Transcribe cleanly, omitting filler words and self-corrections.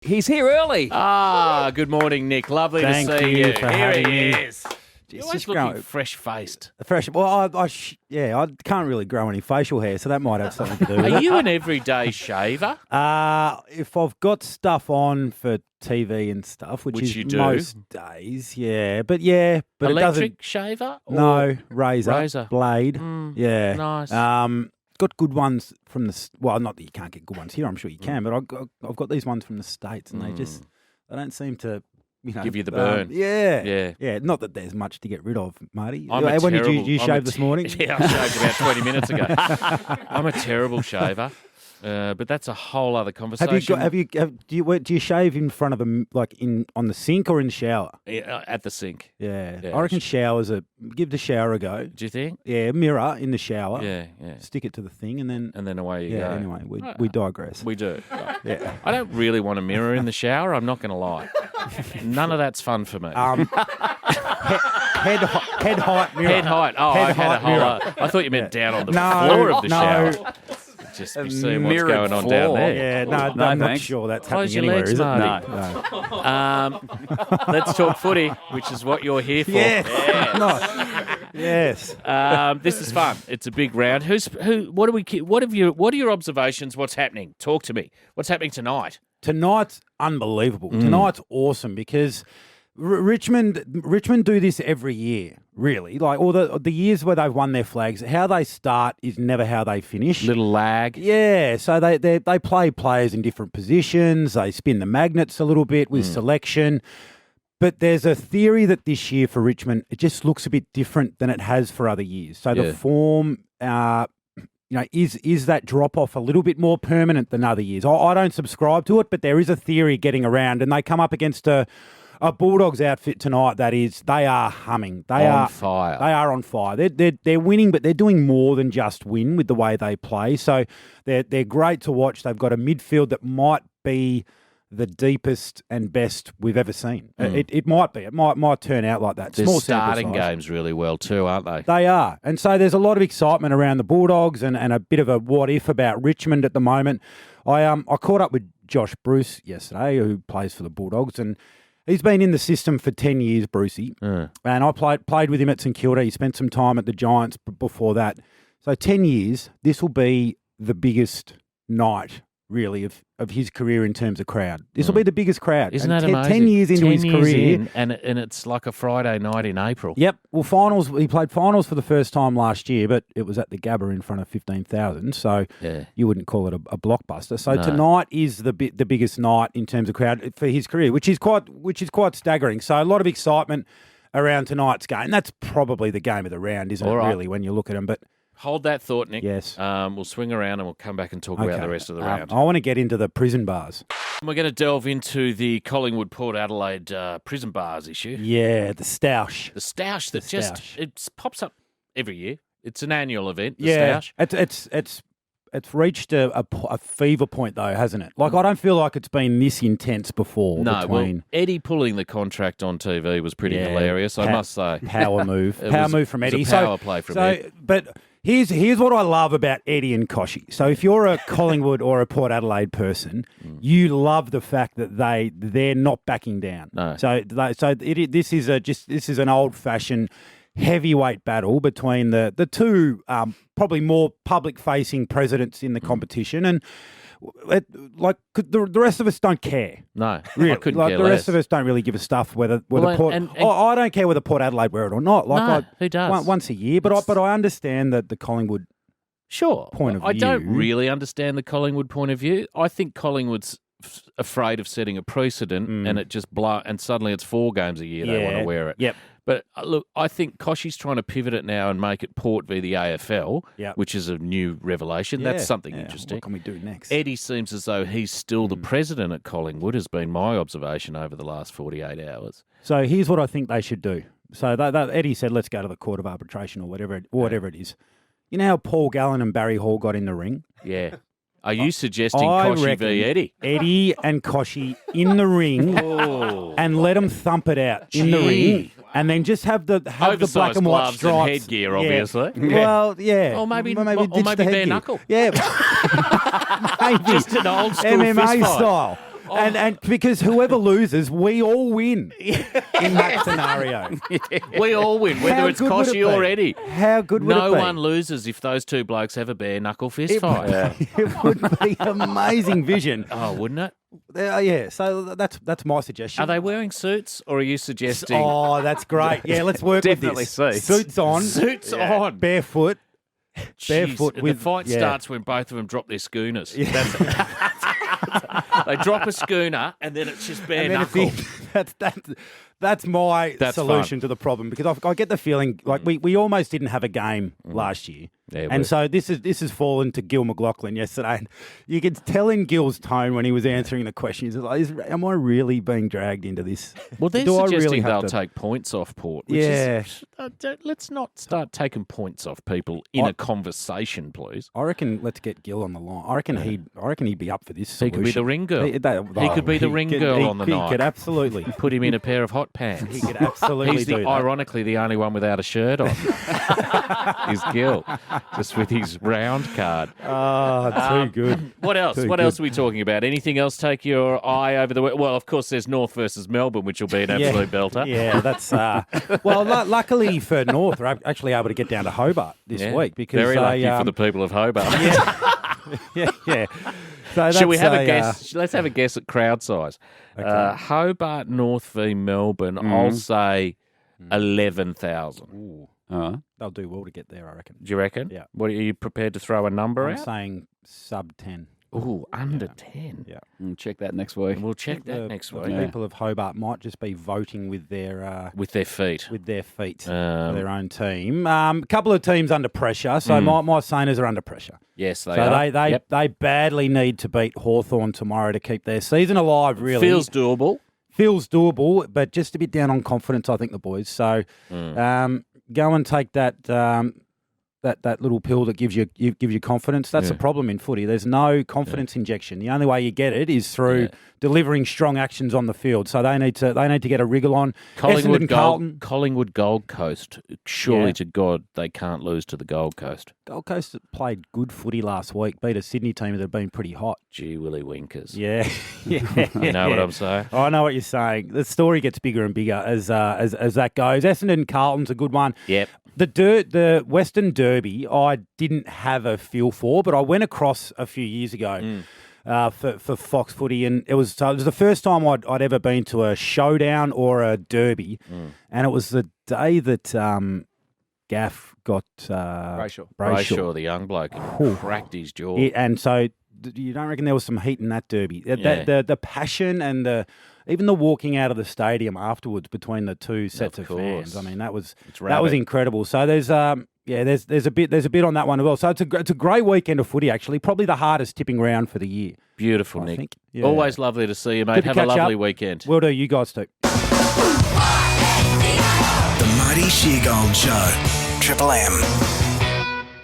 He's here early. Good morning, Nick. Lovely Thank to see you you. for Here having he me. is. You're always looking fresh-faced. Well, I can't really grow any facial hair, so that might have something to do with it. Are you an everyday shaver? If I've got stuff on for TV and stuff, which is you do. most days, but it doesn't. Electric shaver? Or No, razor, blade. Yeah, nice. Got good ones from the. Well, not that you can't get good ones here. I'm sure you can, but I've got these ones from the States, and they don't seem to. Give you the burn. Yeah. Not that there's much to get rid of, Marty. When did you shave this morning? Yeah, I shaved about 20 minutes ago. I'm a terrible shaver, but that's a whole other conversation. Do you shave in front of them, like on the sink or in the shower? At the sink. Yeah. I reckon give the shower a go. Do you think? Yeah, mirror in the shower. Yeah. Stick it to the thing, and then away you go. Anyway, we digress. We do. Yeah. I don't really want a mirror in the shower. I'm not going to lie. None of that's fun for me. Head height mirror. Head height. Oh, Head I had a height mirror. whole. I thought you meant down on the floor of the shower. Just be seeing what's mirrored going on floor. down there. Yeah, no, I'm not sure that's Close happening your anywhere, legs, is it? Marty. No. Let's talk footy, which is what you're here for. Yes. This is fun. It's a big round. What are your observations? What's happening? Talk to me. What's happening tonight? Tonight's unbelievable. Tonight's awesome because Richmond do this every year, really. Like all the years where they've won their flags, how they start is never how they finish. Little lag. Yeah, so they play players in different positions. They spin the magnets a little bit with selection. But there's a theory that this year for Richmond, it just looks a bit different than it has for other years. So the form, is that drop-off a little bit more permanent than other years? I don't subscribe to it, but there is a theory getting around, and they come up against a Bulldogs outfit tonight that is, they are humming. They are on fire. They are on fire. They're winning, but they're doing more than just win with the way they play. So they're great to watch. They've got a midfield that might be the deepest and best we've ever seen. It might be. It might turn out like that. They're Small starting games really well too, aren't they? They are. And so there's a lot of excitement around the Bulldogs and a bit of a what-if about Richmond at the moment. I caught up with Josh Bruce yesterday, who plays for the Bulldogs, and he's been in the system for 10 years, Brucey. And I played with him at St Kilda. He spent some time at the Giants before that. So 10 years, this will be the biggest night, really, of his career in terms of crowd. This will be the biggest crowd. Isn't that amazing? 10 years into his career. And it's like a Friday night in April. Yep. Well, he played finals for the first time last year, but it was at the Gabba in front of 15,000, so you wouldn't call it a blockbuster. So tonight is the biggest night in terms of crowd for his career, which is quite staggering. So a lot of excitement around tonight's game. That's probably the game of the round, isn't it, really, when you look at them? But hold that thought, Nick. Yes. We'll swing around and we'll come back and talk about the rest of the round. I want to get into the prison bars. We're going to delve into the Collingwood-Port Adelaide prison bars issue. Yeah, the Stoush. The Stoush that it pops up every year. It's an annual event, the Stoush. It's reached a fever point, though, hasn't it? Like, I don't feel like it's been this intense before. No, well, Eddie pulling the contract on TV was pretty hilarious, I must say. Power move. Move from Eddie. It was a power play from Eddie. But here's what I love about Eddie and Koshy. So if you're a Collingwood or a Port Adelaide person, you love the fact that they're not backing down. No. This is an old-fashioned heavyweight battle between the two probably more public-facing presidents in the competition, and the rest of us don't care. No, really. I couldn't care the less. rest of us don't really give a stuff whether Port. I don't care whether Port Adelaide wear it or not. Who does? Once a year, but I understand that the Collingwood point of view. I don't really understand the Collingwood point of view. I think Collingwood's afraid of setting a precedent, and it just and suddenly it's 4 games a year they want to wear it. Yep. But look, I think Koshy's trying to pivot it now and make it Port v the AFL, which is a new revelation. That's something interesting. What can we do next? Eddie seems as though he's still the president at Collingwood, has been my observation over the last 48 hours. So here's what I think they should do. So Eddie said, let's go to the Court of Arbitration or whatever it is. You know how Paul Gallen and Barry Hall got in the ring? Yeah. Are you suggesting Koshy v Eddie? Eddie and Koshy in the ring and let them thump it out in the ring. And then just have the black and white stripes. And headgear, obviously. Well, yeah. Or maybe ditch the bare headgear. knuckle. Yeah. Maybe. Just an old school MMA fist fight. style. And because whoever loses, we all win in that scenario. We all win, whether it's Koshy or Eddie. How good would it be? No one loses if those two blokes have a bare knuckle fist fight. It would be amazing vision. Oh, wouldn't it? Yeah, so that's my suggestion. Are they wearing suits, or are you suggesting? Oh, that's great. Yeah, let's work with Definitely this. suits. Suits on, barefoot. Barefoot. The fight starts when both of them drop their schooners. Yeah. They drop a schooner, and then it's just bare knuckle. That's my solution to the problem, because I get the feeling like we almost didn't have a game last year. Yeah, and so this has fallen to Gil McLaughlin yesterday. And you could tell in Gil's tone when he was answering the question, he's like, am I really being dragged into this? Well, they're suggesting they'll take points off Port. Let's not start taking points off people in a conversation, please. I reckon let's get Gil on the line. I reckon he'd be up for this solution. He could be the ring girl. He could be the ring girl on the night. He could absolutely. Put him in a pair of hot pants. He could absolutely He's do that. Ironically, the only one without a shirt on is Gil, just with his round card. Oh, too good. What else? What else are we talking about? Anything else take your eye over the... Well, of course, there's North versus Melbourne, which will be an absolute belter. Yeah, that's... well, luckily for North, they're actually able to get down to Hobart this week. Because very lucky for the people of Hobart. Yeah. So should we have a guess? Let's have a guess at crowd size. Okay. Hobart North v Melbourne, I'll say 11,000. They'll do well to get there, I reckon. Do you reckon? Yeah. What, are you prepared to throw a number out? I'm saying sub 10. Ooh, under 10. Yeah. We'll check that next week. We'll check that next week. The people of Hobart might just be voting with their feet. For their own team. A couple of teams under pressure. So my Sainers are under pressure. Yes, they are. So they badly need to beat Hawthorn tomorrow to keep their season alive, really. Feels doable, but just a bit down on confidence, I think, the boys. So go and take that that little pill that gives you confidence. That's the problem in footy. There's no confidence injection. The only way you get it is through delivering strong actions on the field. So they need to get a wriggle on. Collingwood Gold Coast. Surely to God they can't lose to the Gold Coast. Gold Coast played good footy last week. Beat a Sydney team that have been pretty hot. Gee willy winkers. Yeah. You know what I'm saying? I know what you're saying. The story gets bigger and bigger as that goes. Essendon Carlton's a good one. Yep. The Western Derby, I didn't have a feel for, but I went across a few years ago for Fox Footy, and it was the first time I'd ever been to a showdown or a derby, and it was the day that Gaff got Brayshaw, the young bloke, cracked his jaw. Yeah, and so you don't reckon there was some heat in that derby? The passion and even the walking out of the stadium afterwards between the two sets of fans. I mean, that was incredible. So there's a bit on that one as well. So it's a great weekend of footy, actually. Probably the hardest tipping round for the year. Beautiful, Nick. Think. Yeah. Always lovely to see you, mate. Have a lovely weekend. Will do. You guys too. The Marty Sheargold Show. Triple M.